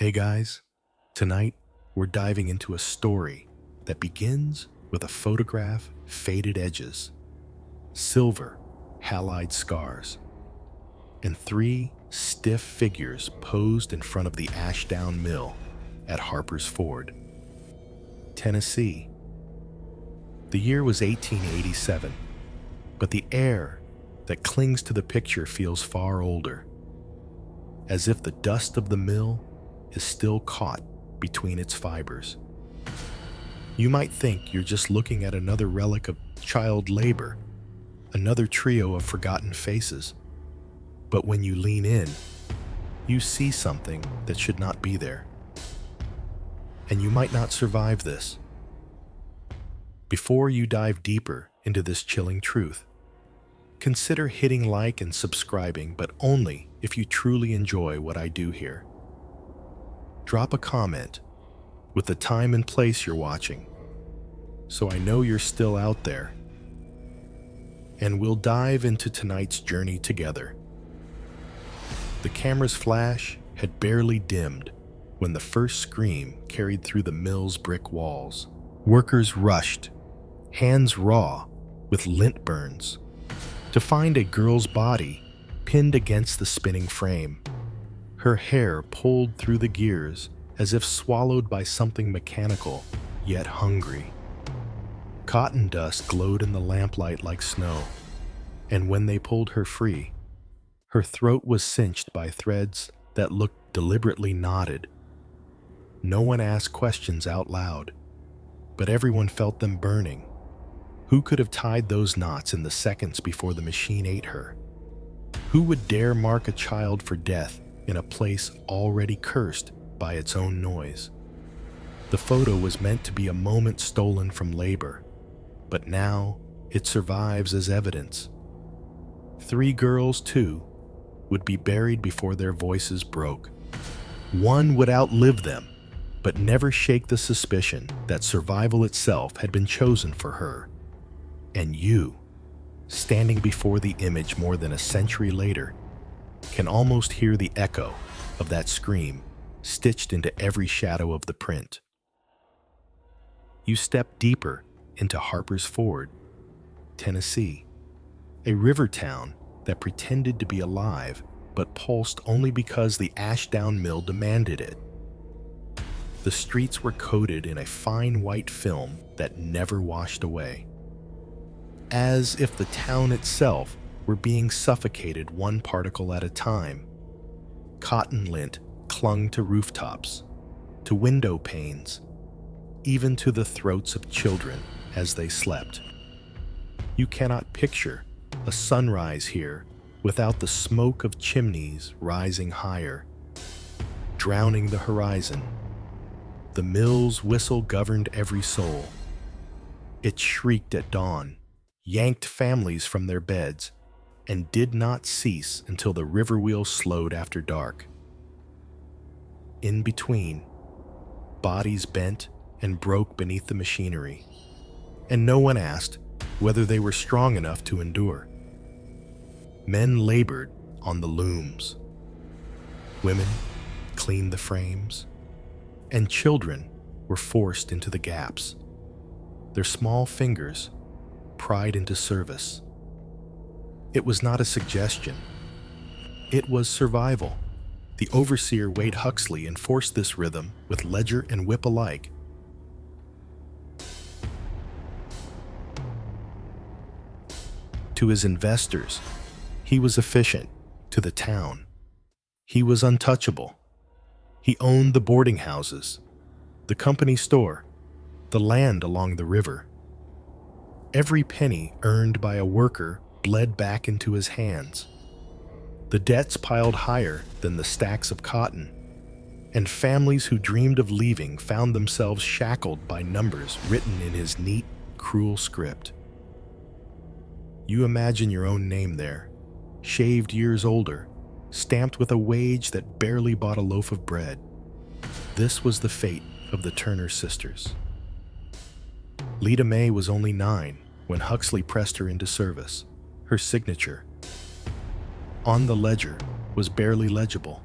Hey guys, tonight we're diving into a story that begins with a photograph, faded edges, silver, halide scars, and three stiff figures posed in front of the Ashdown Mill at Harper's Ford, Tennessee. The year was 1887, but the air that clings to the picture feels far older, as if the dust of the mill is still caught between its fibers. You might think you're just looking at another relic of child labor, another trio of forgotten faces. But when you lean in, you see something that should not be there. And you might not survive this. Before you dive deeper into this chilling truth, consider hitting like and subscribing, but only if you truly enjoy what I do here. Drop a comment with the time and place you're watching, so I know you're still out there. And we'll dive into tonight's journey together. The camera's flash had barely dimmed when the first scream carried through the mill's brick walls. Workers rushed, hands raw with lint burns, to find a girl's body pinned against the spinning frame, her hair pulled through the gears as if swallowed by something mechanical yet hungry. Cotton dust glowed in the lamplight like snow, and when they pulled her free, her throat was cinched by threads that looked deliberately knotted. No one asked questions out loud, but everyone felt them burning. Who could have tied those knots in the seconds before the machine ate her? Who would dare mark a child for death in a place already cursed by its own noise? The photo was meant to be a moment stolen from labor, but now it survives as evidence. Three girls, too, would be buried before their voices broke. One would outlive them, but never shake the suspicion that survival itself had been chosen for her. And you, standing before the image more than a century later, can almost hear the echo of that scream stitched into every shadow of the print. You step deeper into Harper's Ford, Tennessee, a river town that pretended to be alive but pulsed only because the Ashdown Mill demanded it. The streets were coated in a fine white film that never washed away, as if the town itself were being suffocated one particle at a time. Cotton lint clung to rooftops, to window panes, even to the throats of children as they slept. You cannot picture a sunrise here without the smoke of chimneys rising higher, drowning the horizon. The mill's whistle governed every soul. It shrieked at dawn, yanked families from their beds, and did not cease until the river wheel slowed after dark. In between, bodies bent and broke beneath the machinery, and no one asked whether they were strong enough to endure. Men labored on the looms. Women cleaned the frames, and children were forced into the gaps, their small fingers pried into service. It was not a suggestion. It was survival. The overseer Wade Huxley enforced this rhythm with ledger and whip alike. To his investors, he was efficient. To the town, he was untouchable. He owned the boarding houses, the company store, the land along the river. Every penny earned by a worker bled back into his hands. The debts piled higher than the stacks of cotton, and families who dreamed of leaving found themselves shackled by numbers written in his neat, cruel script. You imagine your own name there, shaved years older, stamped with a wage that barely bought a loaf of bread. This was the fate of the Turner sisters. Leda May was only 9 when Huxley pressed her into service. Her signature on the ledger was barely legible.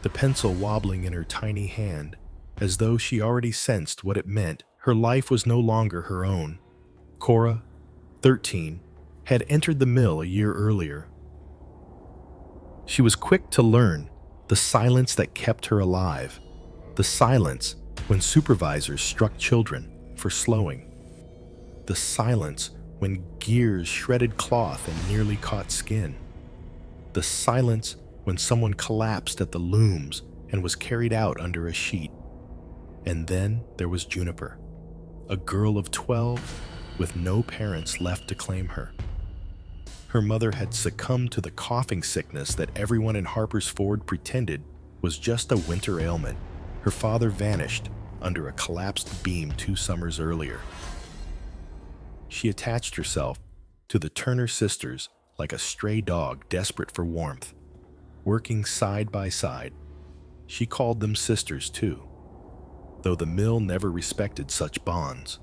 the pencil wobbling in her tiny hand, as though she already sensed what it meant. Her life was no longer her own. Cora, 13, had entered the mill a year earlier. She was quick to learn the silence that kept her alive, the silence when supervisors struck children for slowing, the silence when gears shredded cloth and nearly caught skin, the silence when someone collapsed at the looms and was carried out under a sheet. And then there was Juniper, a girl of 12 with no parents left to claim her. Her mother had succumbed to the coughing sickness that everyone in Harper's Ford pretended was just a winter ailment. Her father vanished under a collapsed beam 2 summers earlier. She attached herself to the Turner sisters like a stray dog desperate for warmth. Working side by side, she called them sisters too, though the mill never respected such bonds.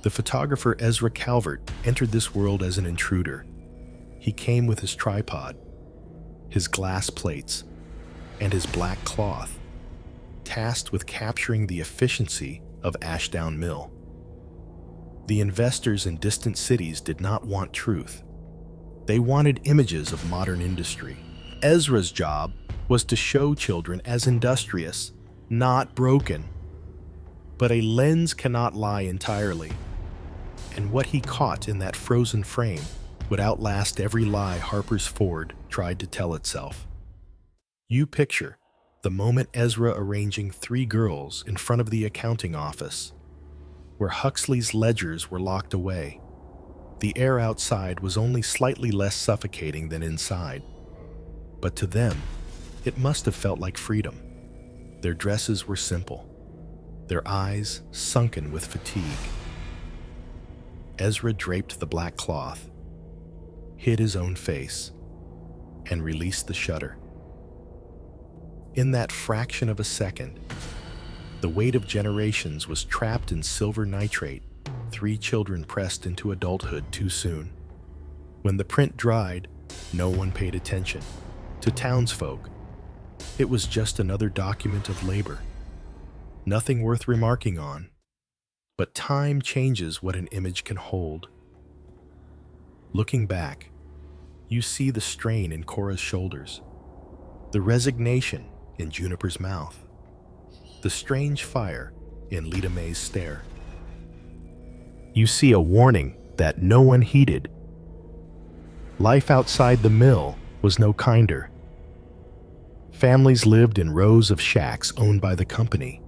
The photographer Ezra Calvert entered this world as an intruder. He came with his tripod, his glass plates, and his black cloth, tasked with capturing the efficiency of Ashdown Mill. The investors in distant cities did not want truth. They wanted images of modern industry. Ezra's job was to show children as industrious, not broken. But a lens cannot lie entirely, and what he caught in that frozen frame would outlast every lie Harper's Ford tried to tell itself. You picture the moment Ezra arranging 3 girls in front of the accounting office, where Huxley's ledgers were locked away. The air outside was only slightly less suffocating than inside, but to them, it must have felt like freedom. Their dresses were simple, their eyes sunken with fatigue. Ezra draped the black cloth, hid his own face, and released the shutter. In that fraction of a second, the weight of generations was trapped in silver nitrate, 3 children pressed into adulthood too soon. When the print dried, no one paid attention. To townsfolk, it was just another document of labor, nothing worth remarking on. But time changes what an image can hold. Looking back, you see the strain in Cora's shoulders, the resignation in Juniper's mouth, the strange fire in Lita Mae's stare. You see a warning that no one heeded. Life outside the mill was no kinder. Families lived in rows of shacks owned by the company,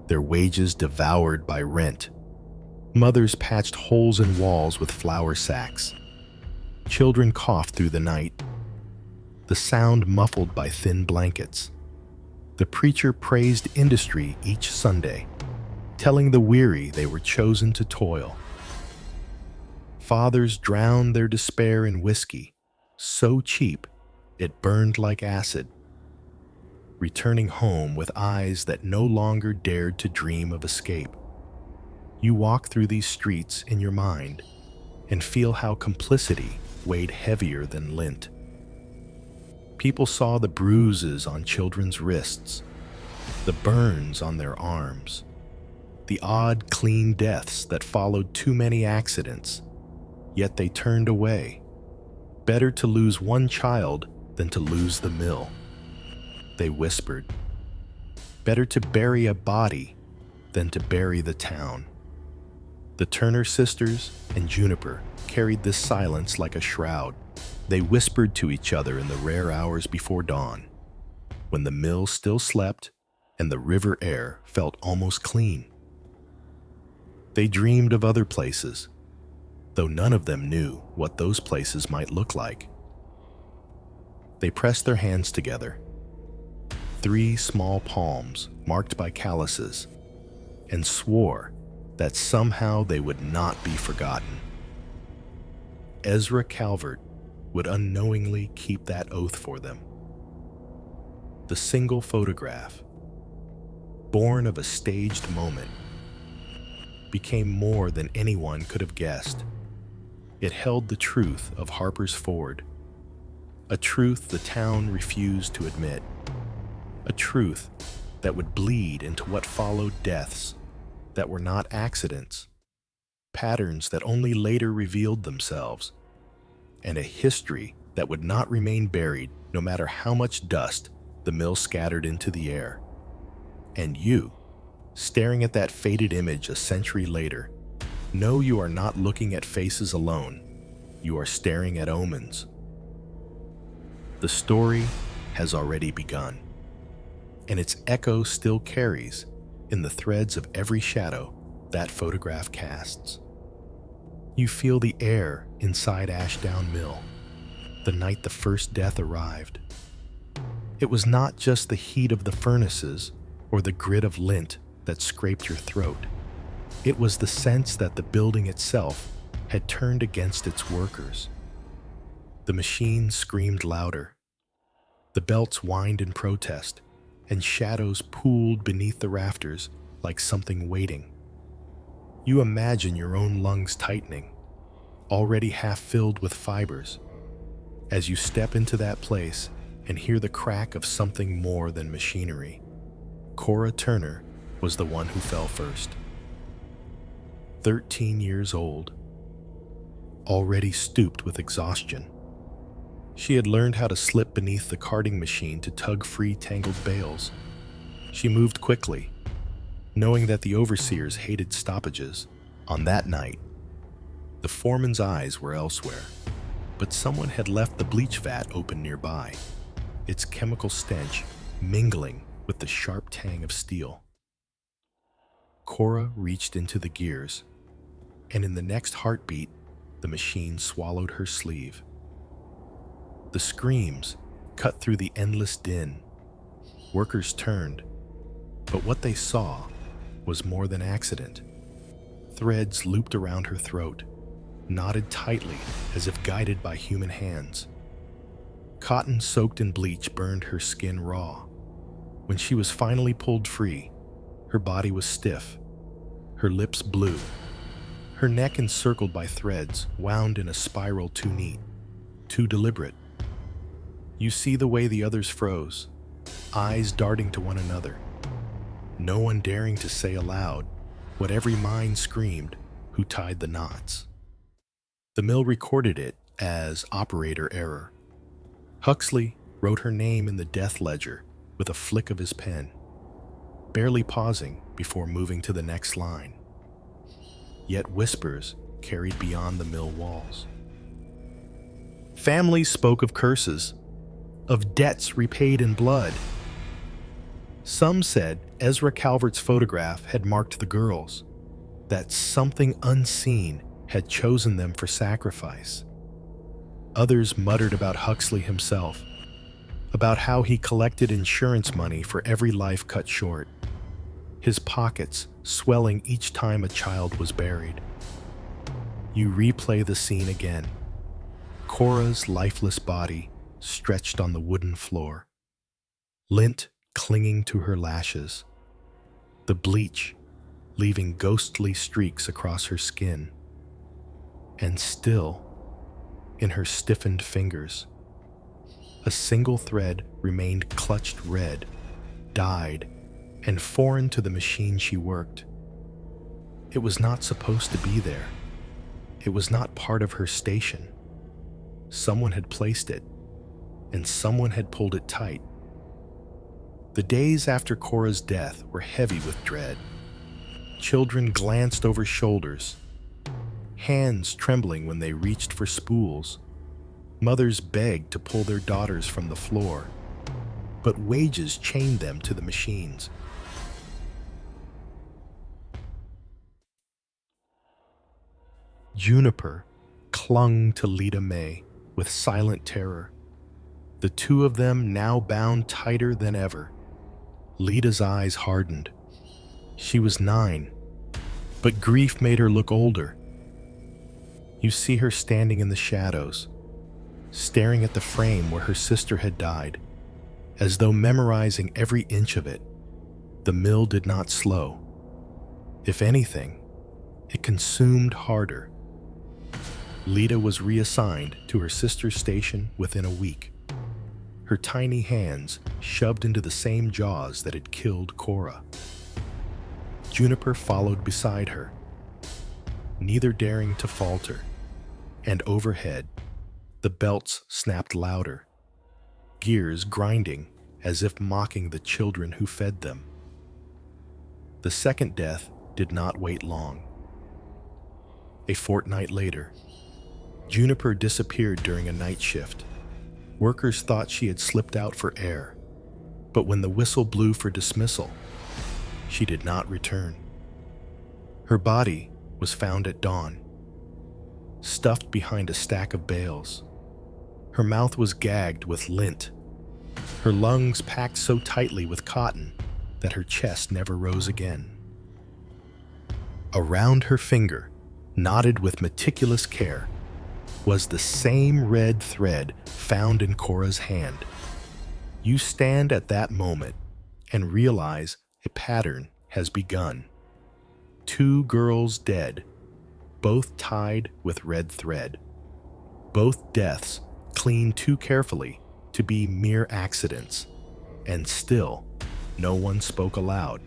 their wages devoured by rent. Mothers patched holes in walls with flour sacks. Children coughed through the night, the sound muffled by thin blankets. The preacher praised industry each Sunday, telling the weary they were chosen to toil. Fathers drowned their despair in whiskey, so cheap it burned like acid, returning home with eyes that no longer dared to dream of escape. You walk through these streets in your mind and feel how complicity weighed heavier than lint. People saw the bruises on children's wrists, the burns on their arms, the odd, clean deaths that followed too many accidents, yet they turned away. Better to lose one child than to lose the mill, they whispered. Better to bury a body than to bury the town. The Turner sisters and Juniper carried this silence like a shroud. They whispered to each other in the rare hours before dawn, when the mill still slept and the river air felt almost clean. They dreamed of other places, though none of them knew what those places might look like. They pressed their hands together, 3 small palms marked by calluses, and swore that somehow they would not be forgotten. Ezra Calvert would unknowingly keep that oath for them. The single photograph, born of a staged moment, became more than anyone could have guessed. It held the truth of Harper's Ford, a truth the town refused to admit. a truth that would bleed into what followed, deaths that were not accidents, patterns that only later revealed themselves, and a history that would not remain buried no matter how much dust the mill scattered into the air. And you, staring at that faded image a century later, know you are not looking at faces alone. You are staring at omens. The story has already begun, and its echo still carries in the threads of every shadow that photograph casts. You feel the air inside Ashdown Mill, the night the first death arrived. It was not just the heat of the furnaces or the grit of lint that scraped your throat. It was the sense that the building itself had turned against its workers. The machines screamed louder. The belts whined in protest, and shadows pooled beneath the rafters like something waiting. You imagine your own lungs tightening, already half filled with fibers, as you step into that place and hear the crack of something more than machinery. Cora Turner was the one who fell first. 13 years old, already stooped with exhaustion. She had learned how to slip beneath the carting machine to tug free tangled bales. She moved quickly, knowing that the overseers hated stoppages. On that night, the foreman's eyes were elsewhere, but someone had left the bleach vat open nearby, its chemical stench mingling with the sharp tang of steel. Cora reached into the gears, and in the next heartbeat, the machine swallowed her sleeve. The screams cut through the endless din. Workers turned, but what they saw was more than accident. Threads looped around her throat, knotted tightly as if guided by human hands. Cotton soaked in bleach burned her skin raw. When she was finally pulled free, her body was stiff, her lips blue, her neck encircled by threads wound in a spiral too neat, too deliberate. You see the way the others froze, eyes darting to one another, no one daring to say aloud what every mind screamed who tied the knots. The mill recorded it as operator error. Huxley wrote her name in the death ledger with a flick of his pen, barely pausing before moving to the next line. Yet whispers carried beyond the mill walls. Families spoke of curses, of debts repaid in blood. Some said Ezra Calvert's photograph had marked the girls, that something unseen had chosen them for sacrifice. Others muttered about Huxley himself, about how he collected insurance money for every life cut short, his pockets swelling each time a child was buried. You replay the scene again. Cora's lifeless body stretched on the wooden floor, lint clinging to her lashes, the bleach leaving ghostly streaks across her skin. And still, in her stiffened fingers, a single thread remained clutched red, dyed, and foreign to the machine she worked. It was not supposed to be there. It was not part of her station. Someone had placed it, and someone had pulled it tight. The days after Cora's death were heavy with dread. Children glanced over shoulders, hands trembling when they reached for spools. Mothers begged to pull their daughters from the floor, but wages chained them to the machines. Juniper clung to Lita May with silent terror, the two of them now bound tighter than ever. Lita's eyes hardened. She was 9, but grief made her look older. You see her standing in the shadows, staring at the frame where her sister had died, as though memorizing every inch of it. The mill did not slow. If anything, it consumed harder. Lita was reassigned to her sister's station within a week. her tiny hands shoved into the same jaws that had killed Cora. Juniper followed beside her, neither daring to falter, and overhead, the belts snapped louder, gears grinding as if mocking the children who fed them. The second death did not wait long. A fortnight later, Juniper disappeared during a night shift. Workers thought she had slipped out for air, but when the whistle blew for dismissal, she did not return. Her body was found at dawn, stuffed behind a stack of bales. Her mouth was gagged with lint, her lungs packed so tightly with cotton that her chest never rose again. Around her finger, knotted with meticulous care, was the same red thread found in Cora's hand. You stand at that moment and realize a pattern has begun. 2 girls dead, both tied with red thread. Both deaths cleaned too carefully to be mere accidents, and still no one spoke aloud.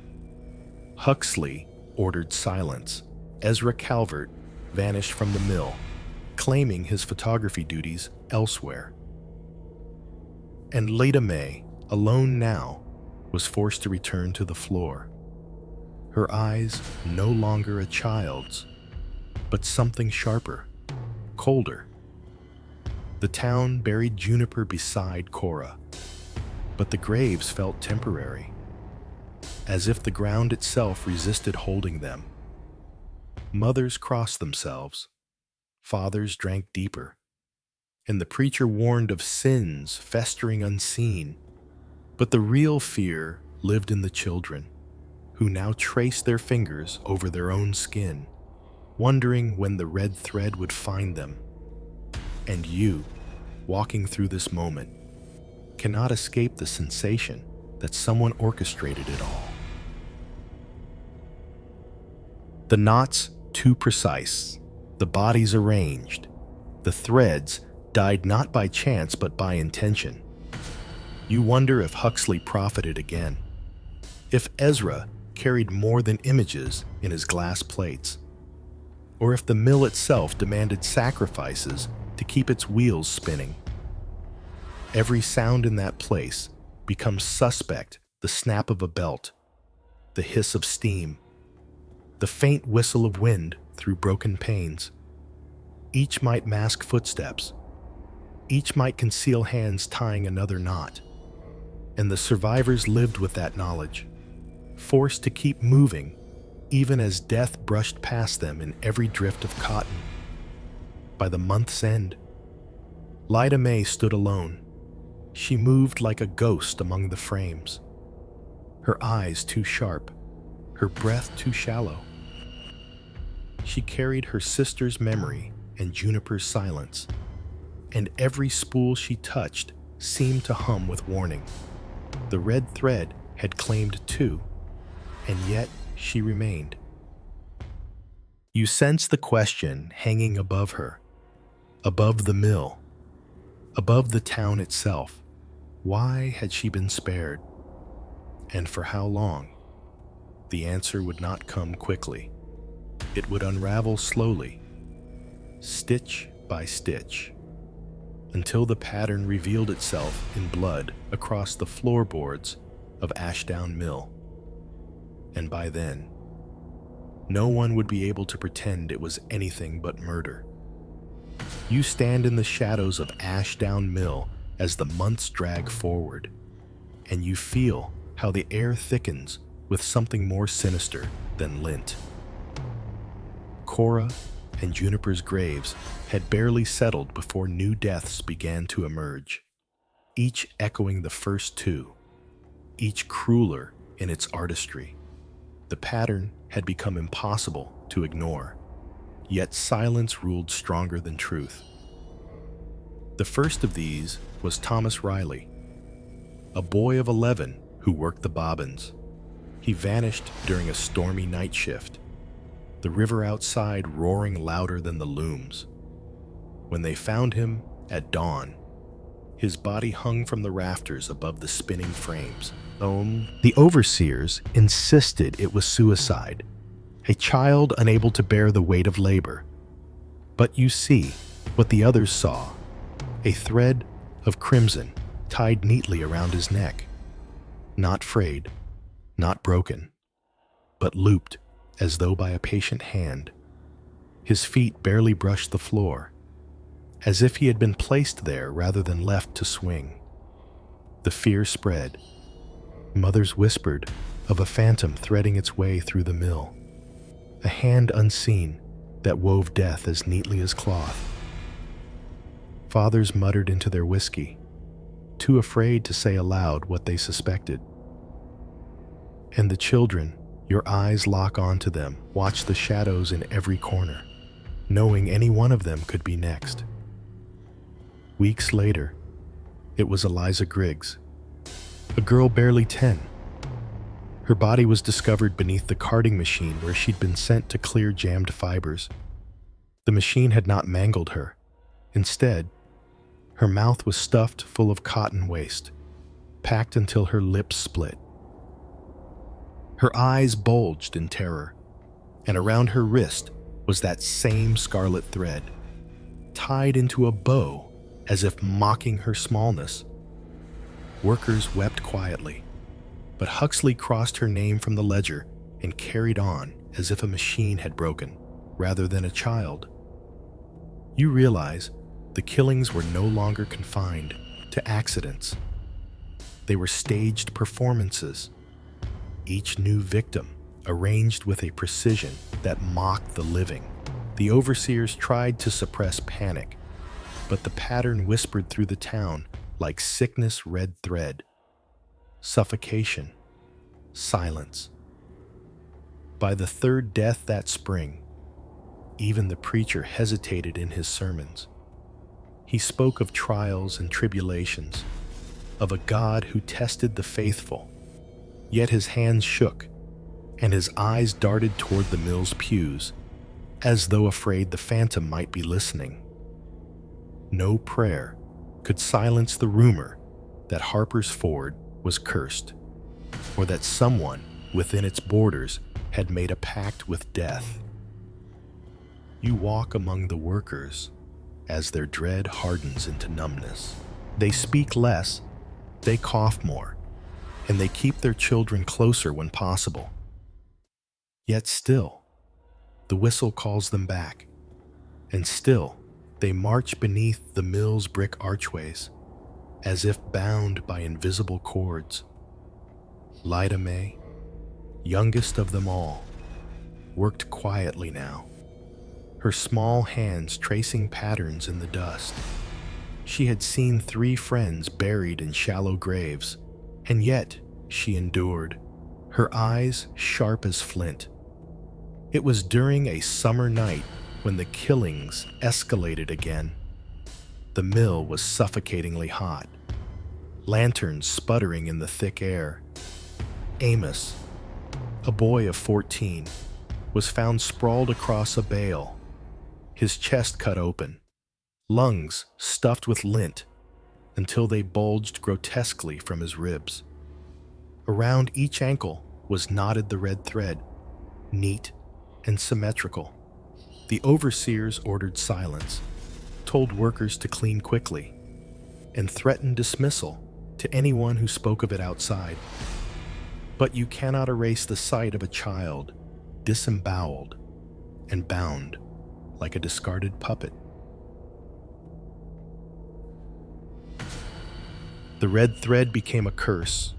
Huxley ordered silence. Ezra Calvert vanished from the mill, claiming his photography duties elsewhere. And Leda May, alone now, was forced to return to the floor. Her eyes no longer a child's, but something sharper, colder. The town buried Juniper beside Cora, but the graves felt temporary, as if the ground itself resisted holding them. Mothers crossed themselves, fathers drank deeper, and the preacher warned of sins festering unseen. But the real fear lived in the children, who now traced their fingers over their own skin, wondering when the red thread would find them. And you, walking through this moment, cannot escape the sensation that someone orchestrated it all. The knots too precise, the bodies arranged, the threads dyed not by chance but by intention. You wonder if Huxley profited again, if Ezra carried more than images in his glass plates, or if the mill itself demanded sacrifices to keep its wheels spinning. Every sound in that place becomes suspect: the snap of a belt, the hiss of steam, the faint whistle of wind through broken panes. Each might mask footsteps. Each might conceal hands tying another knot. And the survivors lived with that knowledge, forced to keep moving even as death brushed past them in every drift of cotton. By the month's end, Leda May stood alone. She moved like a ghost among the frames, her eyes too sharp, her breath too shallow. She carried her sister's memory and Juniper's silence, and every spool she touched seemed to hum with warning. The red thread had claimed 2, and yet she remained. You sense the question hanging above her, above the mill, above the town itself. Why had she been spared? And for how long? The answer would not come quickly. It would unravel slowly, stitch by stitch, until the pattern revealed itself in blood across the floorboards of Ashdown Mill. And by then, no one would be able to pretend it was anything but murder. You stand in the shadows of Ashdown Mill as the months drag forward, and you feel how the air thickens with something more sinister than lint. Cora and Juniper's graves had barely settled before new deaths began to emerge, each echoing the first 2, each crueler in its artistry. The pattern had become impossible to ignore, yet silence ruled stronger than truth. The first of these was Thomas Riley, a boy of 11 who worked the bobbins. He vanished during a stormy night shift, the river outside roaring louder than the looms. When they found him at dawn, His body hung from the rafters above the spinning frames. The overseers insisted it was suicide, a child unable to bear the weight of labor. But you see what the others saw, a thread of crimson tied neatly around his neck, not frayed, not broken, but looped as though by a patient hand. His feet barely brushed the floor, as if he had been placed there rather than left to swing. The fear spread. Mothers whispered of a phantom threading its way through the mill, a hand unseen that wove death as neatly as cloth. Fathers muttered into their whiskey, too afraid to say aloud what they suspected. And the children, your eyes lock onto them, watch the shadows in every corner, knowing any one of them could be next. Weeks later, it was Eliza Griggs, a girl barely 10. Her body was discovered beneath the carding machine where she'd been sent to clear jammed fibers. The machine had not mangled her. Instead, her mouth was stuffed full of cotton waste, packed until her lips split. Her eyes bulged in terror, and around her wrist was that same scarlet thread, tied into a bow as if mocking her smallness. Workers wept quietly, but Huxley crossed her name from the ledger and carried on as if a machine had broken, rather than a child. You realize the killings were no longer confined to accidents. They were staged performances, each new victim arranged with a precision that mocked the living. The overseers tried to suppress panic, but the pattern whispered through the town like sickness red thread. Suffocation, silence. By the third death that spring, even the preacher hesitated in his sermons. He spoke of trials and tribulations, of a God who tested the faithful, yet his hands shook and his eyes darted toward the mill's pews, as though afraid the phantom might be listening. No prayer could silence the rumor that Harper's Ford was cursed, or that someone within its borders had made a pact with death. You walk among the workers as their dread hardens into numbness. They speak less, they cough more, and they keep their children closer when possible. Yet still, the whistle calls them back, and still they march beneath the mill's brick archways, as if bound by invisible cords. Lyda May, youngest of them all, worked quietly now, her small hands tracing patterns in the dust. She had seen 3 friends buried in shallow graves, and yet she endured, her eyes sharp as flint. It was during a summer night when the killings escalated again. The mill was suffocatingly hot, lanterns sputtering in the thick air. Amos, a boy of 14, was found sprawled across a bale, his chest cut open, lungs stuffed with lint until they bulged grotesquely from his ribs. Around each ankle was knotted the red thread, neat and symmetrical. The overseers ordered silence, told workers to clean quickly, and threatened dismissal to anyone who spoke of it outside. But you cannot erase the sight of a child disemboweled and bound like a discarded puppet. The red thread became a curse.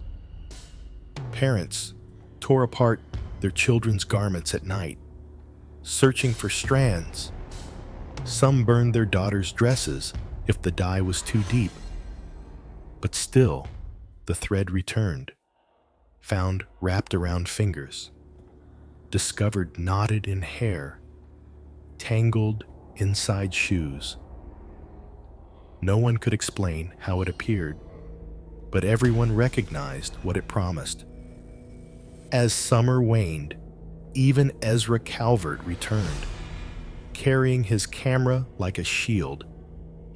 Parents tore apart their children's garments at night, searching for strands. Some burned their daughters' dresses if the dye was too deep. But still, the thread returned, found wrapped around fingers, discovered knotted in hair, tangled inside shoes. No one could explain how it appeared, but everyone recognized what it promised. As summer waned, even Ezra Calvert returned, carrying his camera like a shield.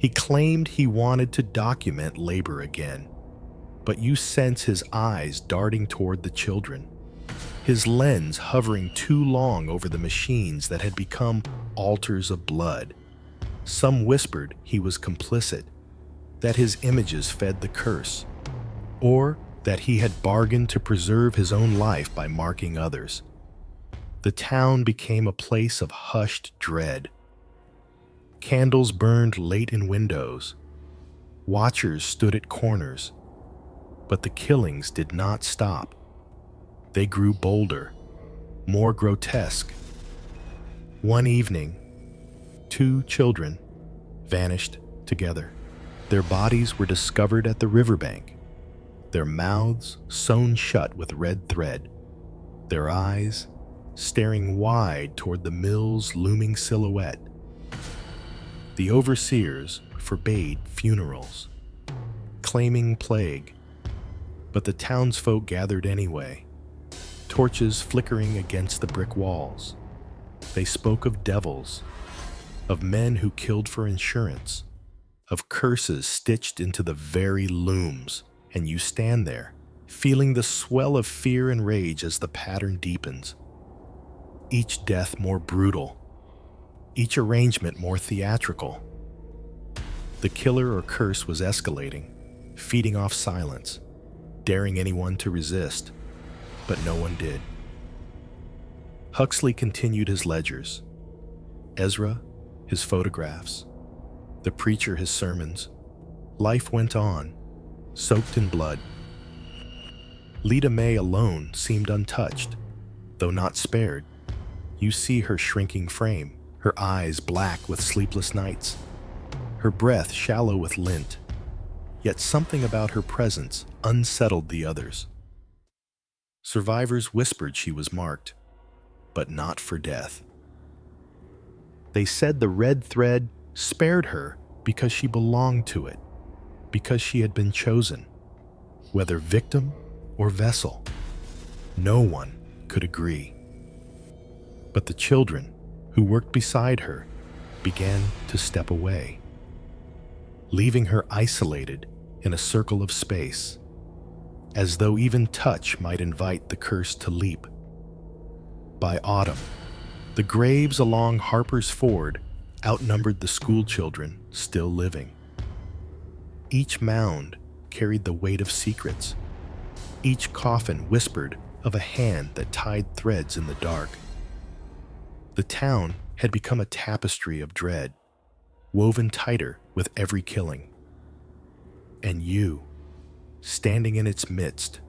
He claimed he wanted to document labor again, but you sense his eyes darting toward the children, his lens hovering too long over the machines that had become altars of blood. Some whispered he was complicit, that his images fed the curse, or that he had bargained to preserve his own life by marking others. The town became a place of hushed dread. Candles burned late in windows. Watchers stood at corners. But the killings did not stop. They grew bolder, more grotesque. One evening, 2 children vanished together. Their bodies were discovered at the riverbank, their mouths sewn shut with red thread, their eyes staring wide toward the mill's looming silhouette. The overseers forbade funerals, claiming plague, but the townsfolk gathered anyway, torches flickering against the brick walls. They spoke of devils, of men who killed for insurance, of curses stitched into the very looms, and you stand there, feeling the swell of fear and rage as the pattern deepens. Each death more brutal, each arrangement more theatrical. The killer or curse was escalating, feeding off silence, daring anyone to resist, but no one did. Huxley continued his ledgers. Ezra, his photographs. The preacher, his sermons. Life went on, soaked in blood. Leda May alone seemed untouched, though not spared. You see her shrinking frame, her eyes black with sleepless nights, her breath shallow with lint. Yet something about her presence unsettled the others. Survivors whispered she was marked, but not for death. They said the red thread spared her because she belonged to it, because she had been chosen, whether victim or vessel. No one could agree. But the children who worked beside her began to step away, leaving her isolated in a circle of space, as though even touch might invite the curse to leap. By autumn, the graves along Harper's Ford outnumbered the school children still living. Each mound carried the weight of secrets. Each coffin whispered of a hand that tied threads in the dark. The town had become a tapestry of dread, woven tighter with every killing. And you, standing in its midst,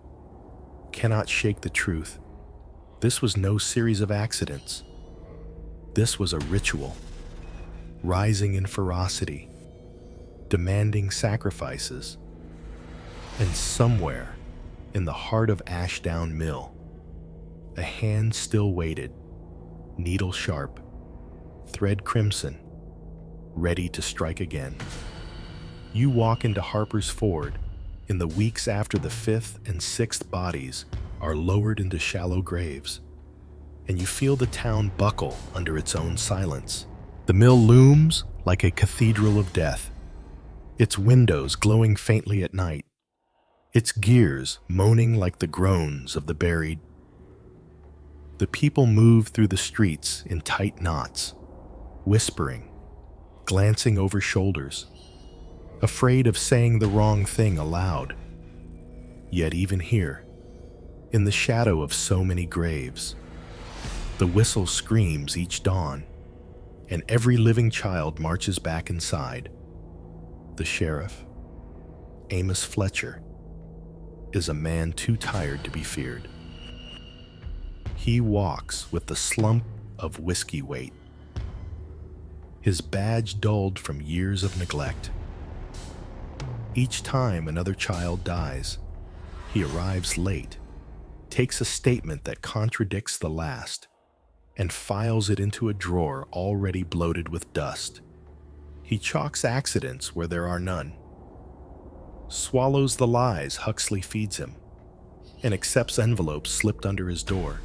cannot shake the truth. This was no series of accidents. This was a ritual, rising in ferocity, demanding sacrifices. And somewhere in the heart of Ashdown Mill, a hand still waited, needle sharp, thread crimson, ready to strike again. You walk into Harper's Ford in the weeks after the 5th and 6th bodies are lowered into shallow graves, and you feel the town buckle under its own silence. The mill looms like a cathedral of death, its windows glowing faintly at night, its gears moaning like the groans of the buried. The people move through the streets in tight knots, whispering, glancing over shoulders, afraid of saying the wrong thing aloud. Yet even here, in the shadow of so many graves, the whistle screams each dawn, and every living child marches back inside. The sheriff, Amos Fletcher, is a man too tired to be feared. He walks with the slump of whiskey weight, his badge dulled from years of neglect. Each time another child dies, he arrives late, takes a statement that contradicts the last, and files it into a drawer already bloated with dust. He chalks accidents where there are none, swallows the lies Huxley feeds him, and accepts envelopes slipped under his door.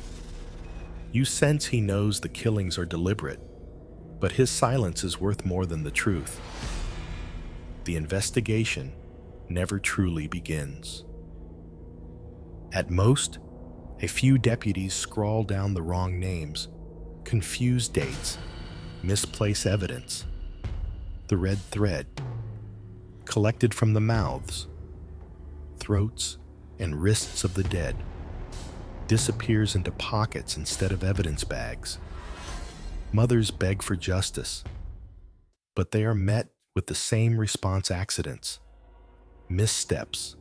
You sense he knows the killings are deliberate, but his silence is worth more than the truth. the investigation never truly begins. At most, a few deputies scrawl down the wrong names, confuse dates, misplace evidence. The red thread, collected from the mouths, throats, and wrists of the dead, disappears into pockets instead of evidence bags. Mothers beg for justice, but they are met with the same response: accidents, missteps,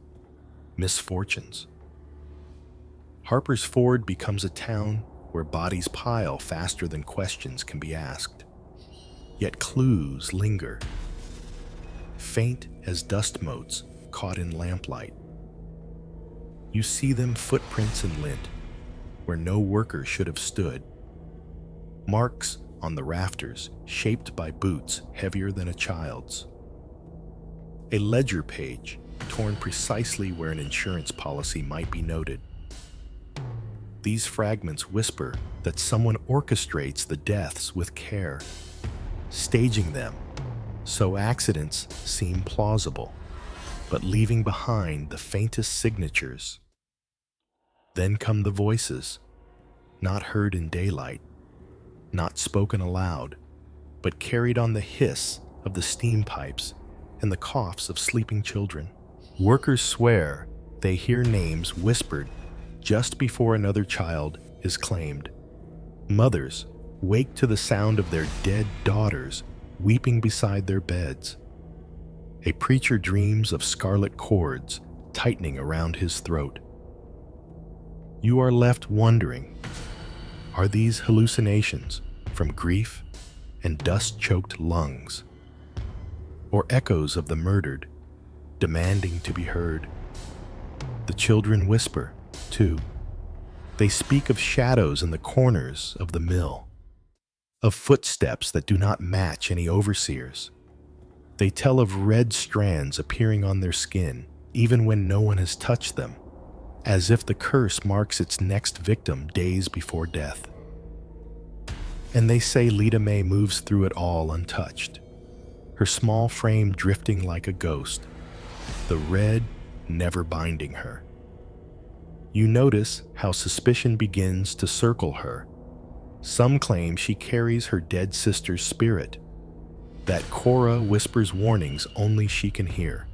misfortunes. Harper's Ford becomes a town where bodies pile faster than questions can be asked. Yet clues linger, faint as dust motes caught in lamplight. You see them footprints in lint, where no worker should have stood. Marks on the rafters shaped by boots heavier than a child's. A ledger page torn precisely where an insurance policy might be noted. These fragments whisper that someone orchestrates the deaths with care, staging them so accidents seem plausible, but leaving behind the faintest signatures. Then come the voices, not heard in daylight, not spoken aloud, but carried on the hiss of the steam pipes and the coughs of sleeping children. Workers swear they hear names whispered just before another child is claimed. Mothers wake to the sound of their dead daughters weeping beside their beds. A preacher dreams of scarlet cords tightening around his throat. You are left wondering, are these hallucinations from grief and dust-choked lungs, or echoes of the murdered demanding to be heard? The children whisper, too. They speak of shadows in the corners of the mill, of footsteps that do not match any overseers. They tell of red strands appearing on their skin, even when no one has touched them, as if the curse marks its next victim days before death. And they say Lita May moves through it all untouched, her small frame drifting like a ghost, the red never binding her. You notice how suspicion begins to circle her. Some claim she carries her dead sister's spirit, that Cora whispers warnings only she can hear.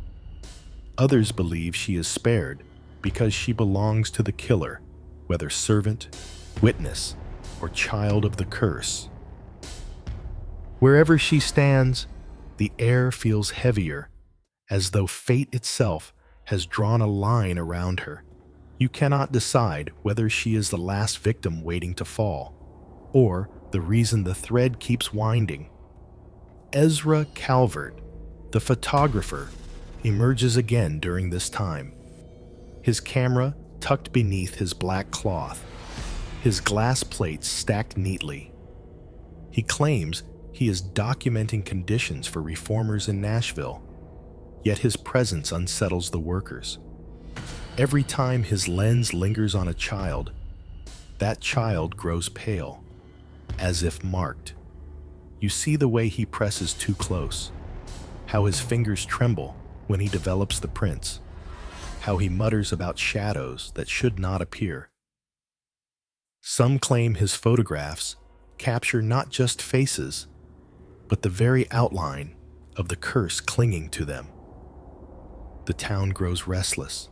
Others believe she is spared because she belongs to the killer, whether servant, witness, or child of the curse. Wherever she stands, the air feels heavier, as though fate itself has drawn a line around her. You cannot decide whether she is the last victim waiting to fall, or the reason the thread keeps winding. Ezra Calvert, the photographer, emerges again during this time, his camera tucked beneath his black cloth, his glass plates stacked neatly. He claims he is documenting conditions for reformers in Nashville, yet his presence unsettles the workers. Every time his lens lingers on a child, that child grows pale, as if marked. You see the way he presses too close, how his fingers tremble when he develops the prints, how he mutters about shadows that should not appear. Some claim his photographs capture not just faces, but the very outline of the curse clinging to them. The town grows restless.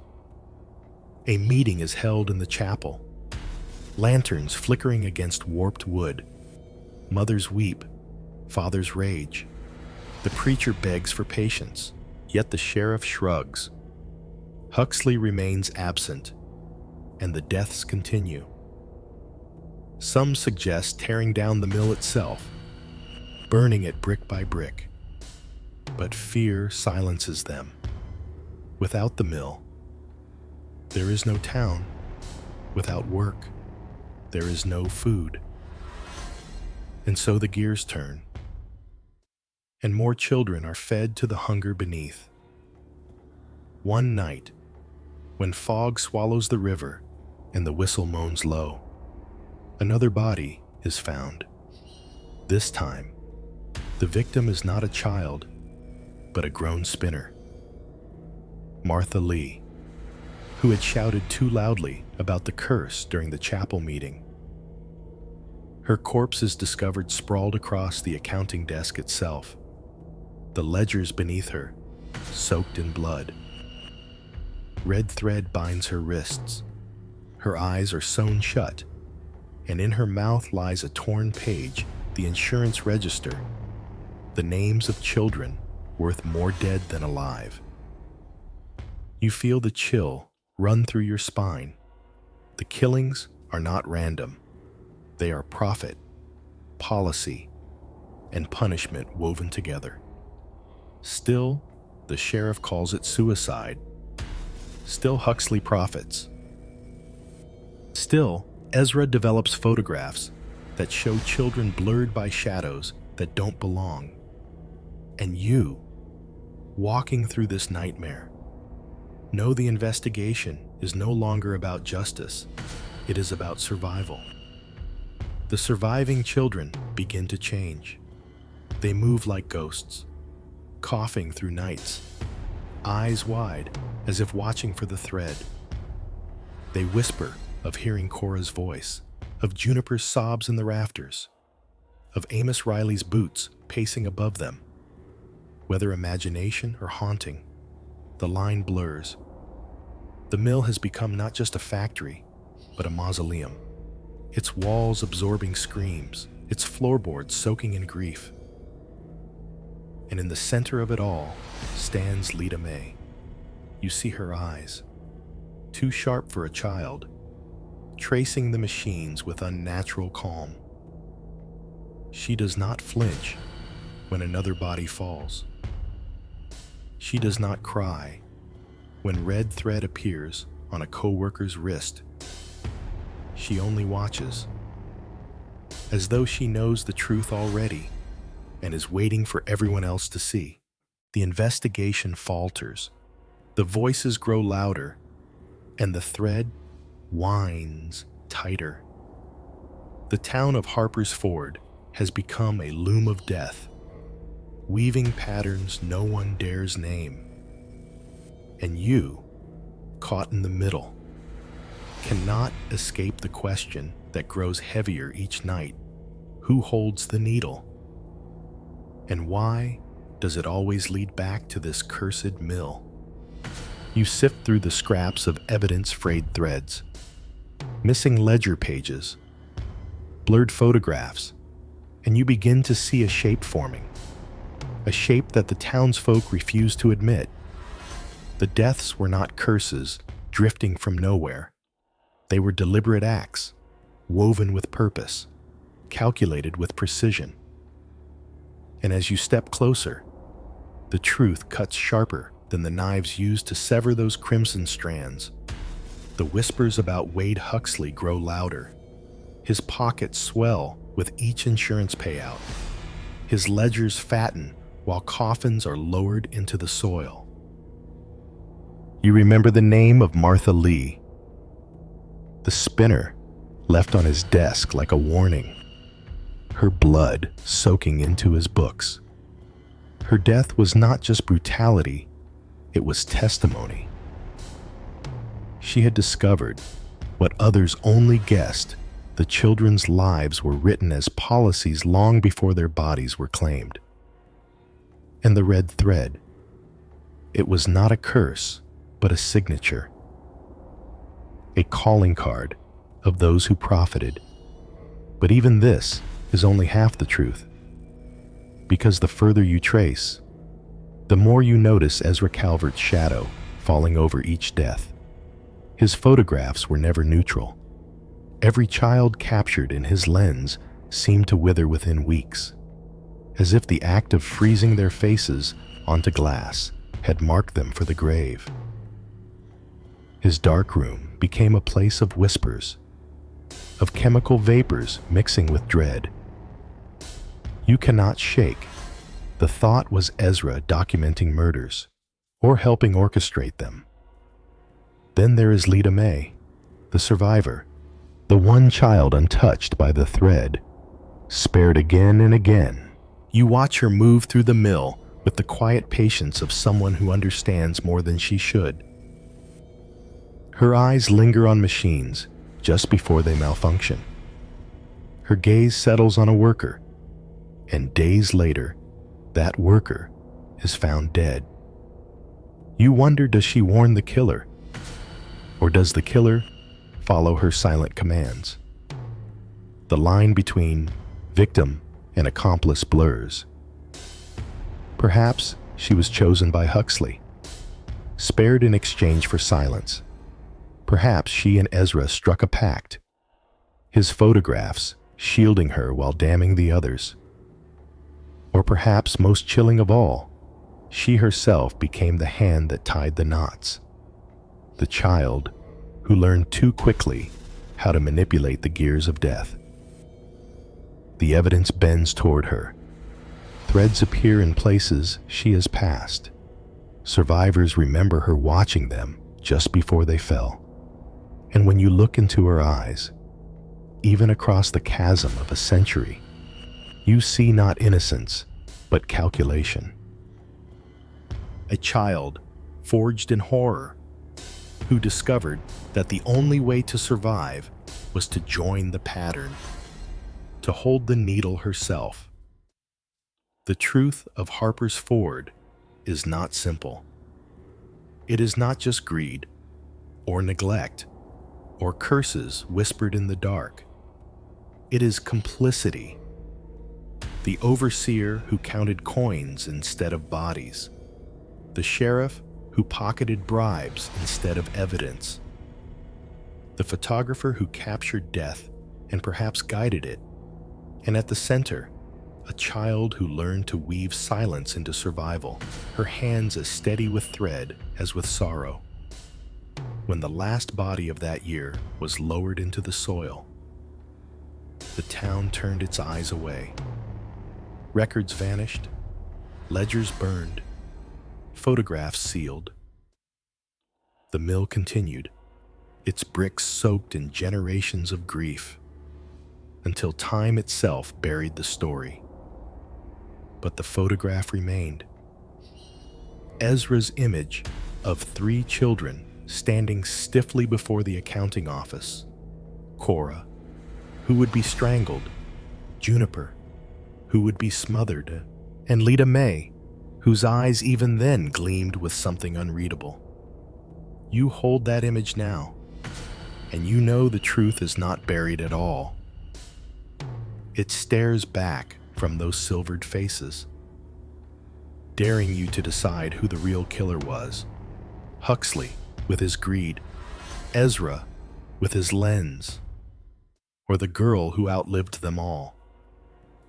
A meeting is held in the chapel, lanterns flickering against warped wood. Mothers weep, fathers rage. The preacher begs for patience, yet the sheriff shrugs. Huxley remains absent, and the deaths continue. Some suggest tearing down the mill itself, burning it brick by brick. But fear silences them. Without the mill, there is no town. Without work, there is no food. And so the gears turn, and more children are fed to the hunger beneath. One night, when fog swallows the river and the whistle moans low, another body is found. This time, the victim is not a child, but a grown spinner. Martha Lee, who had shouted too loudly about the curse during the chapel meeting. Her corpse is discovered sprawled across the accounting desk itself, the ledgers beneath her, soaked in blood. Red thread binds her wrists. Her eyes are sewn shut, and in her mouth lies a torn page, the insurance register, the names of children worth more dead than alive. You feel the chill run through your spine. The killings are not random. They are profit, policy, and punishment woven together. Still, the sheriff calls it suicide. Still, Huxley profits. Still, Ezra develops photographs that show children blurred by shadows that don't belong. And you, walking through this nightmare, know the investigation is no longer about justice. It is about survival. The surviving children begin to change. They move like ghosts, coughing through nights, eyes wide as if watching for the thread. They whisper of hearing Cora's voice, of Juniper's sobs in the rafters, of Amos Riley's boots pacing above them. Whether imagination or haunting, the line blurs. The mill has become not just a factory, but a mausoleum. Its walls absorbing screams, its floorboards soaking in grief. And in the center of it all stands Lita May. You see her eyes, too sharp for a child, tracing the machines with unnatural calm. She does not flinch when another body falls. She does not cry when red thread appears on a co-worker's wrist. She only watches, as though she knows the truth already and is waiting for everyone else to see. The investigation falters, the voices grow louder, and the thread winds tighter. The town of Harper's Ford has become a loom of death, weaving patterns no one dares name. And you, caught in the middle, cannot escape the question that grows heavier each night. Who holds the needle? And why does it always lead back to this cursed mill? You sift through the scraps of evidence-frayed threads, missing ledger pages, blurred photographs, and you begin to see a shape forming, a shape that the townsfolk refuse to admit. The deaths were not curses drifting from nowhere. They were deliberate acts, woven with purpose, calculated with precision. And as you step closer, the truth cuts sharper than the knives used to sever those crimson strands. The whispers about Wade Huxley grow louder. His pockets swell with each insurance payout. His ledgers fatten while coffins are lowered into the soil. You remember the name of Martha Lee, the spinner left on his desk like a warning, her blood soaking into his books. Her death was not just brutality, it was testimony. She had discovered what others only guessed. The children's lives were written as policies long before their bodies were claimed. And the red thread, it was not a curse, but a signature, a calling card of those who profited. But even this is only half the truth, because the further you trace, the more you notice Ezra Calvert's shadow falling over each death. His photographs were never neutral. Every child captured in his lens seemed to wither within weeks, as if the act of freezing their faces onto glass had marked them for the grave. His dark room became a place of whispers, of chemical vapors mixing with dread. You cannot shake. The thought was Ezra documenting murders, or helping orchestrate them. Then there is Lita May, the survivor, the one child untouched by the thread, spared again and again. You watch her move through the mill with the quiet patience of someone who understands more than she should. Her eyes linger on machines just before they malfunction. Her gaze settles on a worker, and days later, that worker is found dead. You wonder, does she warn the killer? Or does the killer follow her silent commands? The line between victim and accomplice blurs. Perhaps she was chosen by Huxley, spared in exchange for silence. Perhaps she and Ezra struck a pact, his photographs shielding her while damning the others. Or perhaps, most chilling of all, she herself became the hand that tied the knots, the child who learned too quickly how to manipulate the gears of death. The evidence bends toward her. Threads appear in places she has passed. Survivors remember her watching them just before they fell. And when you look into her eyes, even across the chasm of a century, you see not innocence, but calculation. A child forged in horror, who discovered that the only way to survive was to join the pattern, to hold the needle herself. The truth of Harper's Ford is not simple. It is not just greed, or neglect, or curses whispered in the dark. It is complicity. The overseer who counted coins instead of bodies. The sheriff who pocketed bribes instead of evidence. The photographer who captured death and perhaps guided it. And at the center, a child who learned to weave silence into survival, her hands as steady with thread as with sorrow. When the last body of that year was lowered into the soil, the town turned its eyes away. Records vanished, ledgers burned, photographs sealed. The mill continued, its bricks soaked in generations of grief, until time itself buried the story. But the photograph remained. Ezra's image of 3 children standing stiffly before the accounting office. Cora, who would be strangled. Juniper, who would be smothered. And Lita May, whose eyes even then gleamed with something unreadable. You hold that image now, and you know the truth is not buried at all. It stares back from those silvered faces, daring you to decide who the real killer was. Huxley with his greed, Ezra with his lens, or the girl who outlived them all,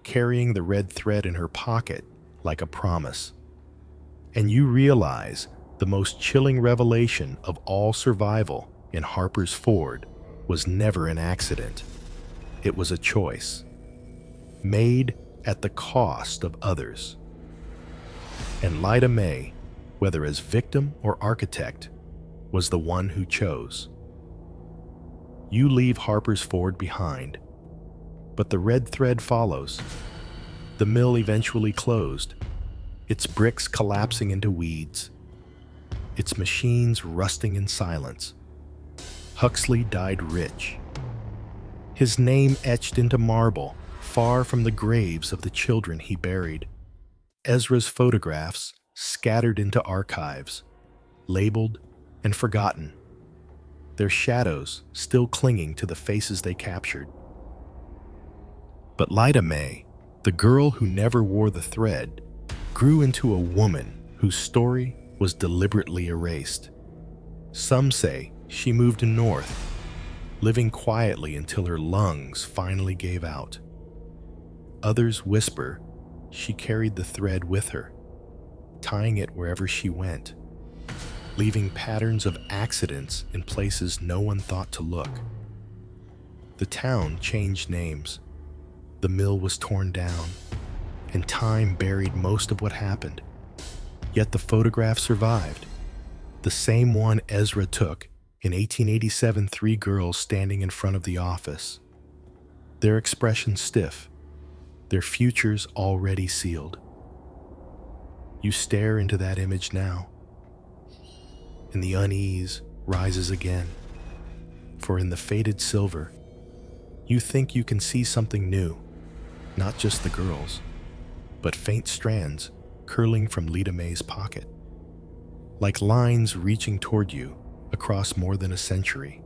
carrying the red thread in her pocket like a promise. And you realize the most chilling revelation of all survival in Harper's Ford was never an accident. It was a choice, made at the cost of others. And Lida May, whether as victim or architect, was the one who chose. You leave Harper's Ford behind, but the red thread follows. The mill eventually closed, its bricks collapsing into weeds, its machines rusting in silence. Huxley died rich, his name etched into marble, far from the graves of the children he buried. Ezra's photographs scattered into archives, labeled and forgotten, their shadows still clinging to the faces they captured. But Lida May, the girl who never wore the thread, grew into a woman whose story was deliberately erased. Some say she moved north, living quietly until her lungs finally gave out. Others whisper she carried the thread with her, tying it wherever she went, leaving patterns of accidents in places no one thought to look. The town changed names. The mill was torn down, and time buried most of what happened. Yet the photograph survived, the same one Ezra took in 1887, 3 girls standing in front of the office, their expressions stiff, their futures already sealed. You stare into that image now, and the unease rises again. For in the faded silver, you think you can see something new, not just the girls, but faint strands curling from Lita May's pocket, like lines reaching toward you across more than a century.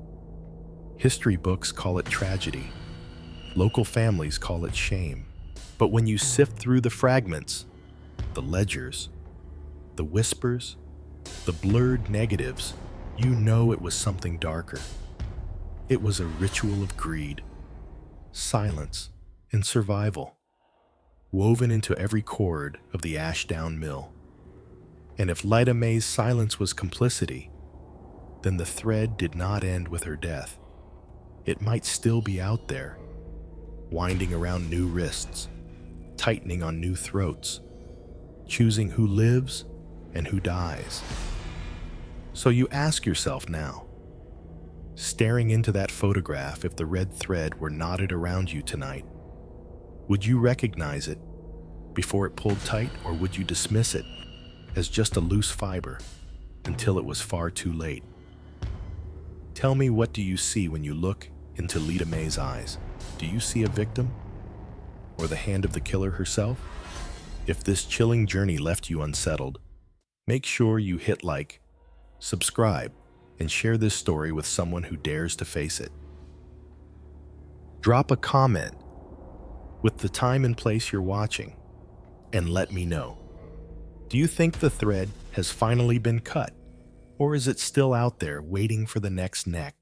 History books call it tragedy. Local families call it shame. But when you sift through the fragments, the ledgers, the whispers, the blurred negatives, you know it was something darker. It was a ritual of greed, silence, and survival, woven into every chord of the Ashdown Mill. And if Lita May's silence was complicity, then the thread did not end with her death. It might still be out there, winding around new wrists, tightening on new throats, choosing who lives and who dies. So you ask yourself now, staring into that photograph, if the red thread were knotted around you tonight, would you recognize it before it pulled tight, or would you dismiss it as just a loose fiber until it was far too late? Tell me, what do you see when you look into Lita May's eyes? Do you see a victim? Or the hand of the killer herself? If this chilling journey left you unsettled, make sure you hit like, subscribe, and share this story with someone who dares to face it. Drop a comment with the time and place you're watching, and let me know. Do you think the thread has finally been cut, or is it still out there waiting for the next neck?